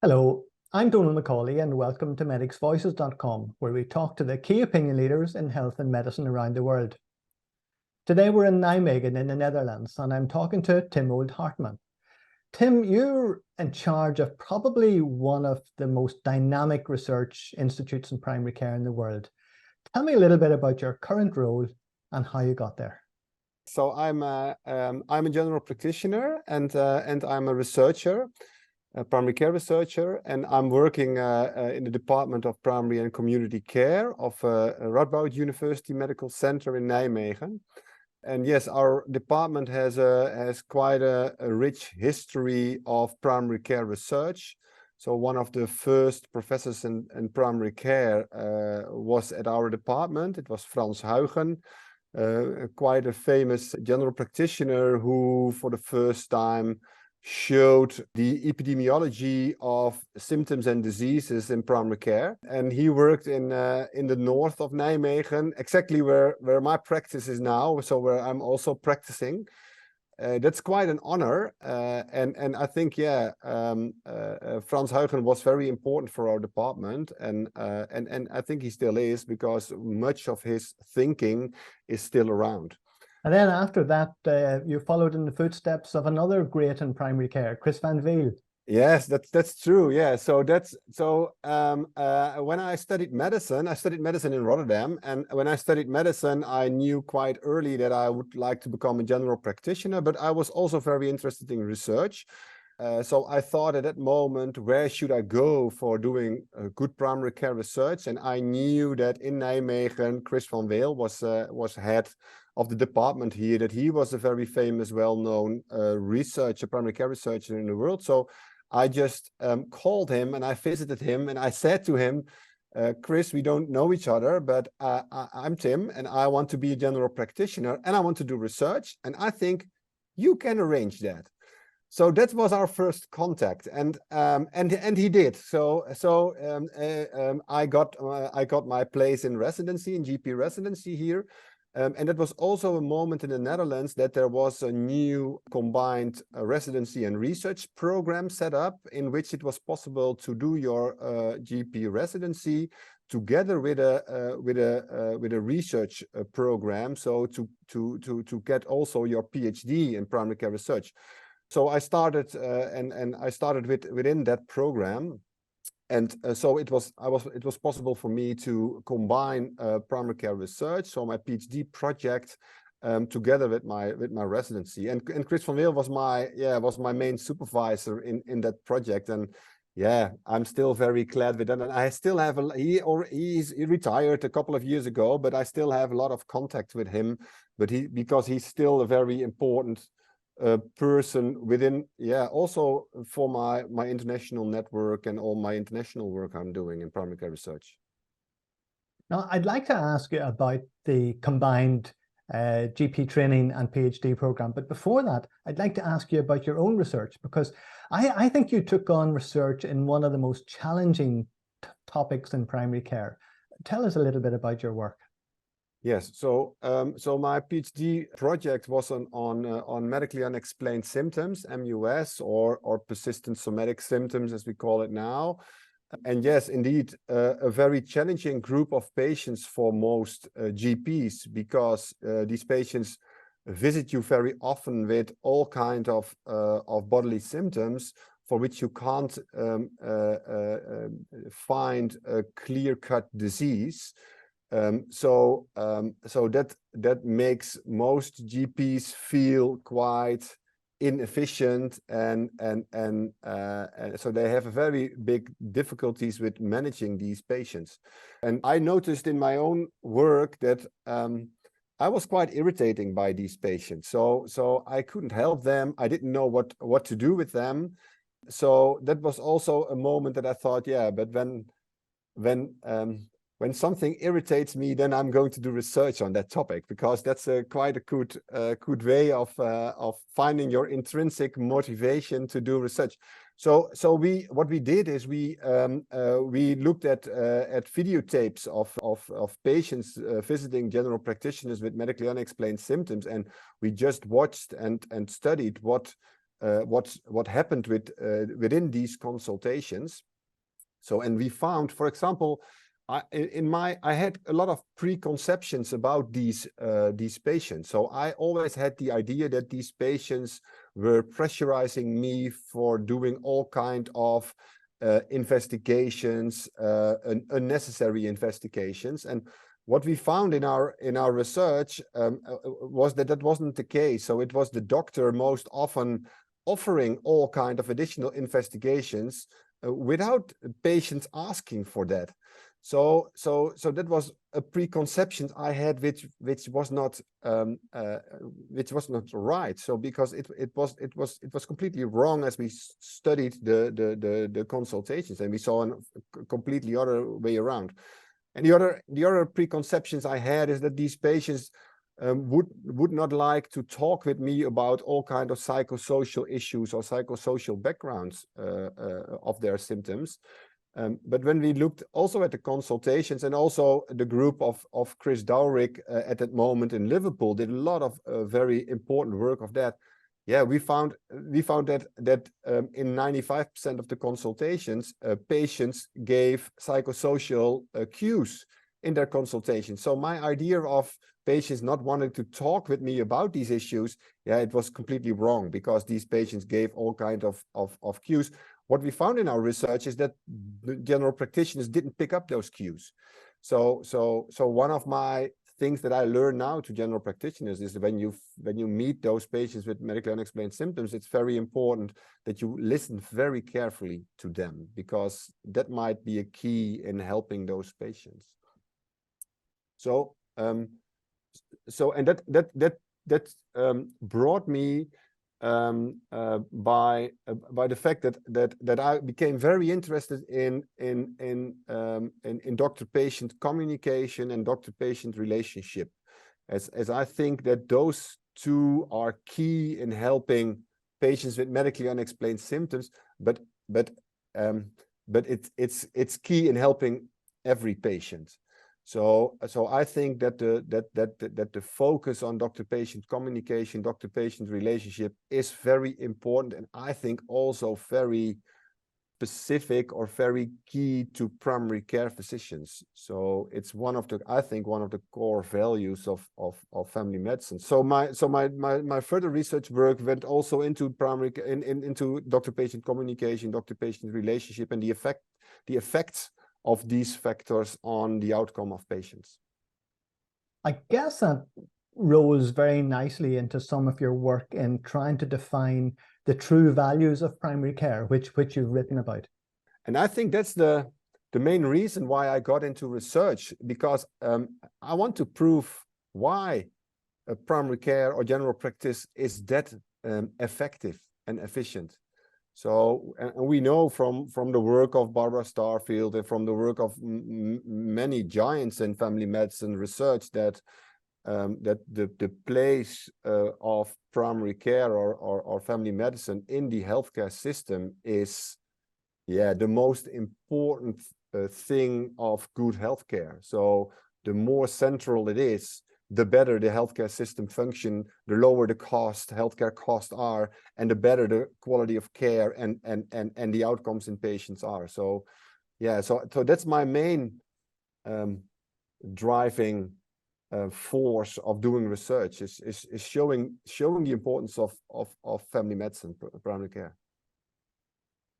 Hello, I'm Donal Macaulay and welcome to medicsvoices.com, where we talk to the key opinion leaders in health and medicine around the world. Today we're in Nijmegen in the Netherlands and I'm talking to Tim Olde Hartman. Tim, you're in charge of probably one of the most dynamic research institutes in primary care in the world. Tell me a little bit about your current role and how you got there. So I'm a general practitioner and I'm a researcher, a primary care researcher, and I'm working in the Department of Primary and Community Care of Radboudumc University Medical Center in Nijmegen. And yes, our department has quite a rich history of primary care research. So one of the first professors in primary care was at our department. It was Frans Huygen. Quite a famous general practitioner who for the first time showed the epidemiology of symptoms and diseases in primary care. And he worked in the north of Nijmegen, exactly where my practice is now, so where I'm also practicing. That's quite an honor, and I think Frans Huygen was very important for our department, and I think he still is, because much of his thinking is still around. And then after that, you followed in the footsteps of another great in primary care, Chris van Zyl. Yes, that's true. Yeah, so when I studied medicine in Rotterdam, and when I studied medicine, I knew quite early that I would like to become a general practitioner, but I was also very interested in research. So I thought at that moment, where should I go for doing good primary care research? And I knew that in Nijmegen, Chris van Zyl was head of the department here, that he was a very famous, well-known researcher, primary care researcher in the world. So I just called him and I visited him and I said to him, Chris, we don't know each other, but I'm Tim and I want to be a general practitioner and I want to do research, and I think you can arrange that. So that was our first contact, and he did. So I got my place in residency, in GP residency here. And that was also a moment in the Netherlands that there was a new combined residency and research program set up, in which it was possible to do your GP residency together with a research program, so to get also your PhD in primary care research. So I started and I started within that program. And so it was possible for me to combine primary care research, so my PhD project, together with my residency. And Chris van Zyl was my main supervisor in that project. And yeah, I'm still very glad with that. And I still have he retired a couple of years ago, but I still have a lot of contact with him. But because he's still a very important person within, also for my international network and all my international work I'm doing in primary care research. Now, I'd like to ask you about the combined GP training and PhD program, but before that, I'd like to ask you about your own research, because I think you took on research in one of the most challenging topics in primary care. Tell us a little bit about your work. Yes, so my PhD project was on medically unexplained symptoms, MUS, or persistent somatic symptoms, as we call it now. And yes, indeed, a very challenging group of patients for most GPs, because these patients visit you very often with all kinds of bodily symptoms for which you can't find a clear-cut disease. So that makes most GPs feel quite inefficient, and so they have very big difficulties with managing these patients. And I noticed in my own work that I was quite irritating by these patients. So I couldn't help them. I didn't know what to do with them. So that was also a moment that I thought, yeah, but when something irritates me, then I'm going to do research on that topic, because that's quite a good way of finding your intrinsic motivation to do research. So what we did is we looked at videotapes of patients visiting general practitioners with medically unexplained symptoms, and we just watched and studied what what happened within these consultations. So, and we found, for example, I had a lot of preconceptions about these patients. So I always had the idea that these patients were pressurizing me for doing all kind of investigations, unnecessary investigations. And what we found in our research was that wasn't the case. So it was the doctor most often offering all kind of additional investigations without patients asking for that. So that was a preconception I had, which was not right. So because it was completely wrong as we studied the consultations, and we saw a completely other way around. And the other preconceptions I had is that these patients would not like to talk with me about all kind of psychosocial issues or psychosocial backgrounds of their symptoms. But when we looked also at the consultations, and also the group of Chris Dowrick at that moment in Liverpool did a lot of very important work of that. Yeah, we found that in 95% of the consultations, patients gave psychosocial cues in their consultation. So my idea of patients not wanting to talk with me about these issues, yeah, it was completely wrong, because these patients gave all kinds of cues. What we found in our research is that the general practitioners didn't pick up those cues. So one of my things that I learn now to general practitioners is when you meet those patients with medically unexplained symptoms, it's very important that you listen very carefully to them, because that might be a key in helping those patients. So and that brought me by the fact that I became very interested in doctor-patient communication and doctor-patient relationship, as I think that those two are key in helping patients with medically unexplained symptoms, but it's key in helping every patient. So I think that the focus on doctor-patient communication, doctor-patient relationship is very important, and I think also very specific or very key to primary care physicians. So it's one of the core values of family medicine. So my further research work went also into into doctor-patient communication, doctor-patient relationship, and the effects of these factors on the outcome of patients. I guess that rolls very nicely into some of your work in trying to define the true values of primary care, which you've written about. And I think that's the main reason why I got into research, because I want to prove why primary care or general practice is that effective and efficient. So, and we know from the work of Barbara Starfield and from the work of many giants in family medicine research that the place of primary care or family medicine in the healthcare system is, yeah, the most important thing of good healthcare. So the more central it is, the better the healthcare system function, the lower the healthcare costs are, and the better the quality of care and the outcomes in patients are. So, yeah, so that's my main driving force of doing research is showing the importance of family medicine, primary care.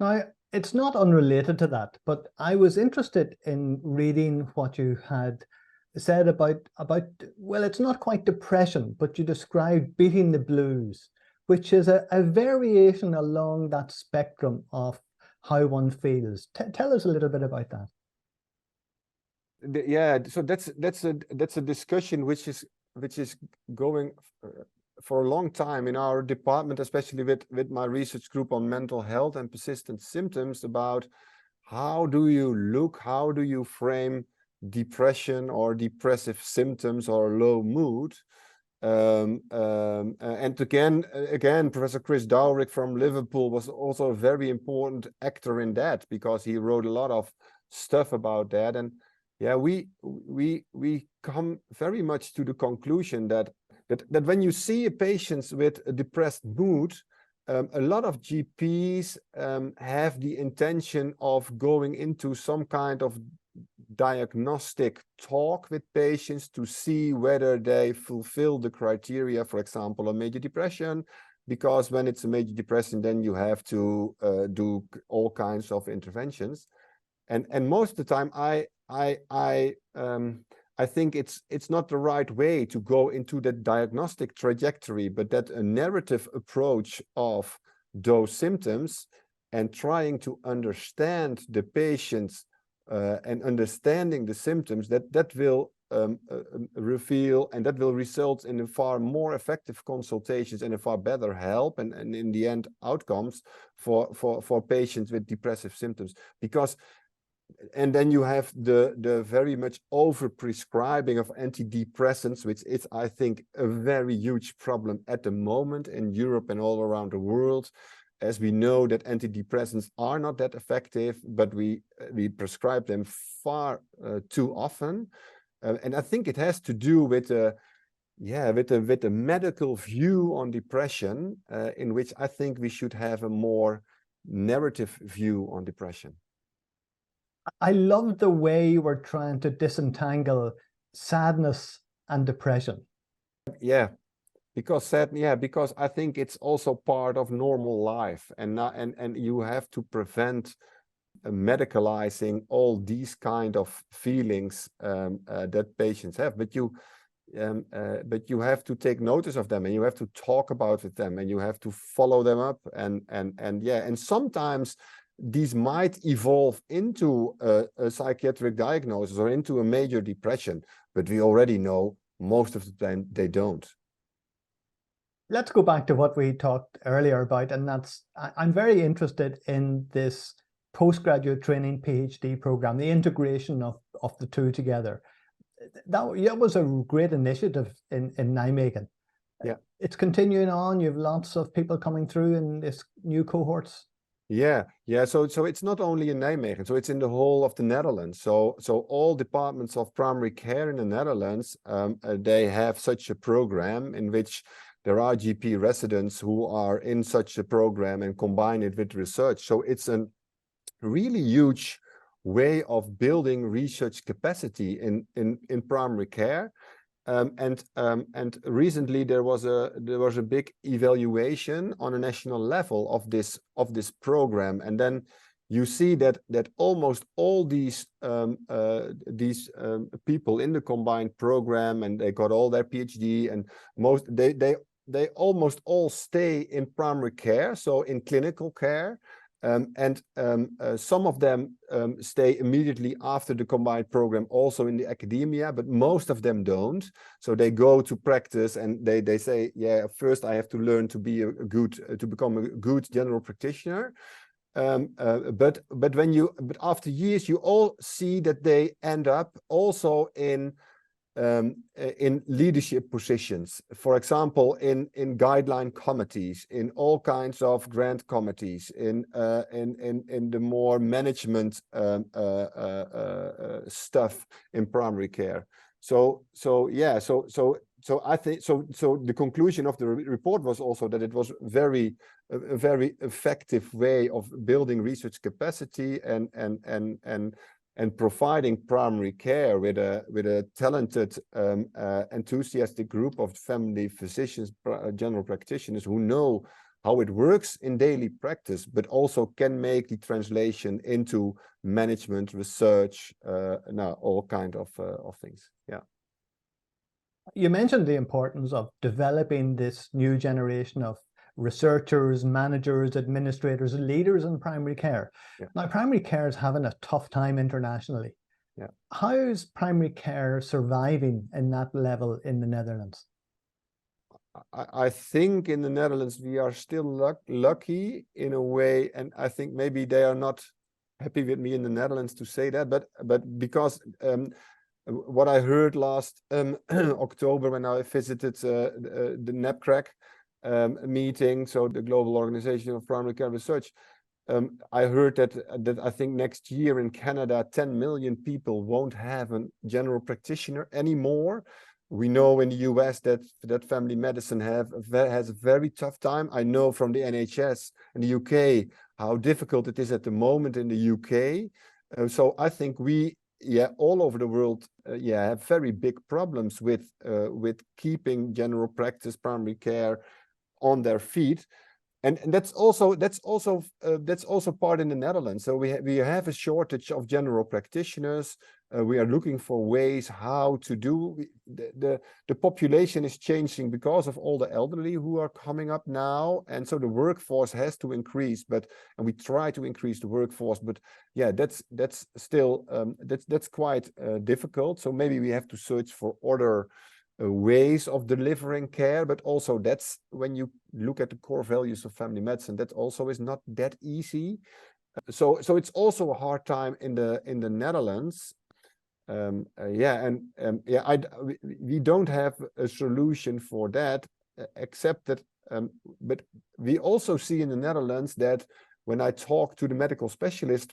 Now, it's not unrelated to that, but I was interested in reading what you had said about well, it's not quite depression, but you described beating the blues, which is a variation along that spectrum of how one feels. Tell us a little bit about that. Yeah, so that's a discussion which is going for a long time in our department, especially with my research group on mental health and persistent symptoms, about how do you frame depression or depressive symptoms or low mood. And again, Professor Chris Dowrick from Liverpool was also a very important actor in that, because he wrote a lot of stuff about that. And yeah, we come very much to the conclusion that when you see a patient with a depressed mood, a lot of GPs have the intention of going into some kind of diagnostic talk with patients to see whether they fulfill the criteria, for example, of major depression, because when it's a major depression, then you have to do all kinds of interventions. And most of the time, I think it's not the right way to go into the diagnostic trajectory, but that a narrative approach of those symptoms and trying to understand the patients and understanding the symptoms, that will reveal, and that will result in a far more effective consultations and a far better help and in the end outcomes for patients with depressive symptoms. Because and then you have the very much over prescribing of antidepressants, which is, I think, a very huge problem at the moment in Europe and all around the world. As we know that antidepressants are not that effective, but we prescribe them far too often. And I think it has to do with a medical view on depression, in which I think we should have a more narrative view on depression. I love the way you were trying to disentangle sadness and depression. Yeah, because because I think it's also part of normal life, and you have to prevent medicalizing all these kind of feelings that patients have. But you have to take notice of them, and you have to talk about with them, and you have to follow them up, and sometimes these might evolve into a psychiatric diagnosis or into a major depression, but we already know most of the time they don't. Let's go back to what we talked earlier about, and that's, I'm very interested in this postgraduate training PhD program, the integration of the two together. That was a great initiative in Nijmegen. Yeah. It's continuing on. You have lots of people coming through in this new cohorts. Yeah. So it's not only in Nijmegen, so it's in the whole of the Netherlands. So all departments of primary care in the Netherlands, they have such a program in which there are GP residents who are in such a program and combine it with research. So it's a really huge way of building research capacity in primary care. And recently there was a big evaluation on a national level of this program, and then you see that almost all these people in the combined program, and they got all their PhD, and they almost all stay in primary care, so in clinical care. Some of them stay immediately after the combined program also in the academia, but most of them don't. So they go to practice, and they say, yeah, first I have to learn to be to become a good general practitioner. But after years, you all see that they end up also in leadership positions, for example, in guideline committees, in all kinds of grant committees, in the more management stuff in primary care. So I think so the conclusion of the report was also that it was a very effective way of building research capacity and providing primary care with a talented, enthusiastic group of family physicians, general practitioners who know how it works in daily practice, but also can make the translation into management, research, all kind of things. Yeah. You mentioned the importance of developing this new generation of researchers, managers, administrators, leaders in primary care. Yeah. Now, primary care is having a tough time internationally. Yeah. How is primary care surviving in that level in the Netherlands? I think in the Netherlands we are still lucky in a way, and I think maybe they are not happy with me in the Netherlands to say that, but because what I heard last October when I visited the NAPCRG meeting, so the Global Organization of Primary Care Research, I heard that I think next year in Canada 10 million people won't have a general practitioner anymore, We know in the US that family medicine has a very tough time. I know from the NHS in the UK how difficult it is at the moment in the UK. So I think we, all over the world, have very big problems with keeping general practice, primary care on their feet. And that's also part in the Netherlands. So we have a shortage of general practitioners. We are looking for ways how to do. The population is changing because of all the elderly who are coming up now, and so the workforce has to increase. And we try to increase the workforce, but that's still that's quite difficult. So maybe we have to search for other ways of delivering care, but also that's when you look at the core values of family medicine, that also is not that easy. So it's also a hard time in the Netherlands. We don't have a solution for that, except that. But we also see in the Netherlands that when I talk to the medical specialist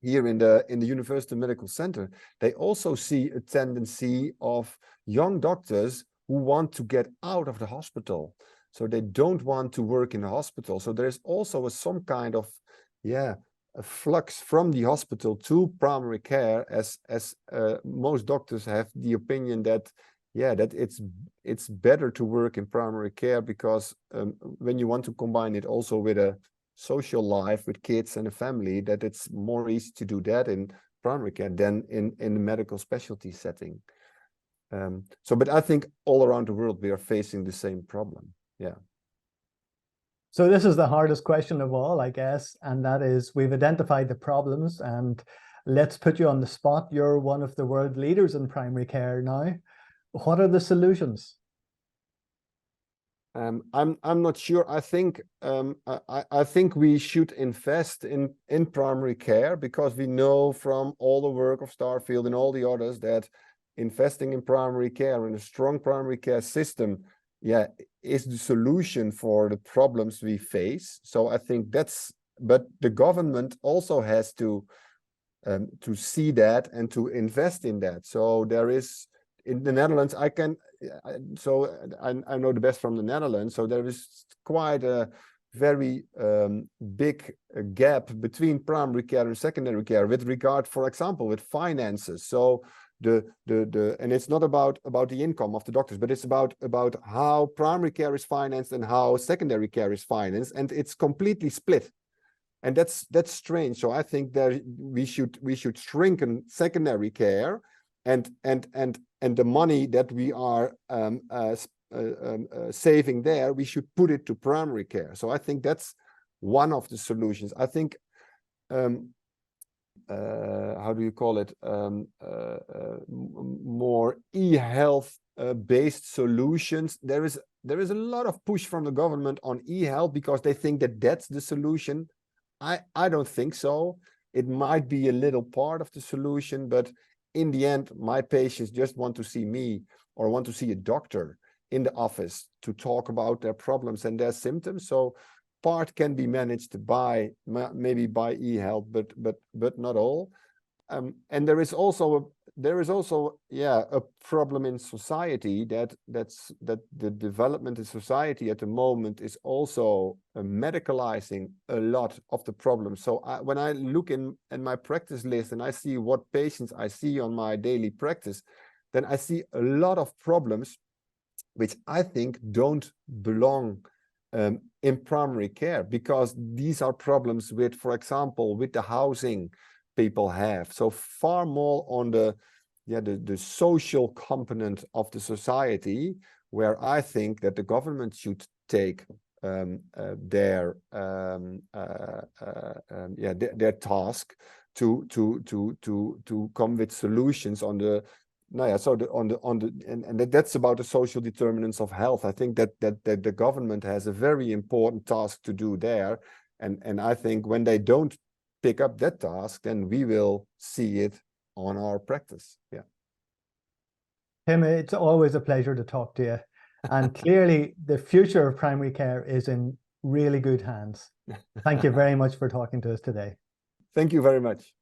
here in the University Medical Center, they also see a tendency of young doctors who want to get out of the hospital. So they don't want to work in the hospital. So there's also some kind of a flux from the hospital to primary care, as most doctors have the opinion that that it's better to work in primary care, because when you want to combine it also with a social life with kids and a family, that it's more easy to do that in primary care than in the medical specialty setting. But I think all around the world we are facing the same problem. So this is the hardest question of all, I guess, and that is, we've identified the problems, and let's put you on the spot. You're one of the world leaders in primary care now. What are the solutions? I'm not sure. I think we should invest in primary care, because we know from all the work of Starfield and all the others that investing in primary care and a strong primary care system is the solution for the problems we face. So I think but the government also has to see that and to invest in that. So there is, in the Netherlands, I know the best from the Netherlands, so there is quite a very big gap between primary care and secondary care with regard, for example, with finances. So and it's not about the income of the doctors, but it's about how primary care is financed and how secondary care is financed, and it's completely split. And that's strange. So I think that we should strengthen secondary care, and the money that we are saving there, we should put it to primary care. So I think that's one of the solutions. I think how do you call it, more e-health based solutions. There is a lot of push from the government on e-health because they think that that's the solution. I don't think so. It might be a little part of the solution, but in the end, my patients just want to see me or want to see a doctor in the office to talk about their problems and their symptoms. So part can be managed by maybe by e-health, but not all. And there is also a problem in society that the development in society at the moment is also medicalizing a lot of the problems. So when I look in my practice list and I see what patients I see on my daily practice, then I see a lot of problems which I think don't belong in primary care, because these are problems with, for example, with the housing people have. So far more on the social component of the society, where I think that the government should take their task to come with solutions on the and that's about the social determinants of health. I think that the government has a very important task to do there, and I think when they don't pick up that task, then we will see it on our practice. Tim, it's always a pleasure to talk to you, and clearly the future of primary care is in really good hands. Thank you very much for talking to us today. Thank you very much.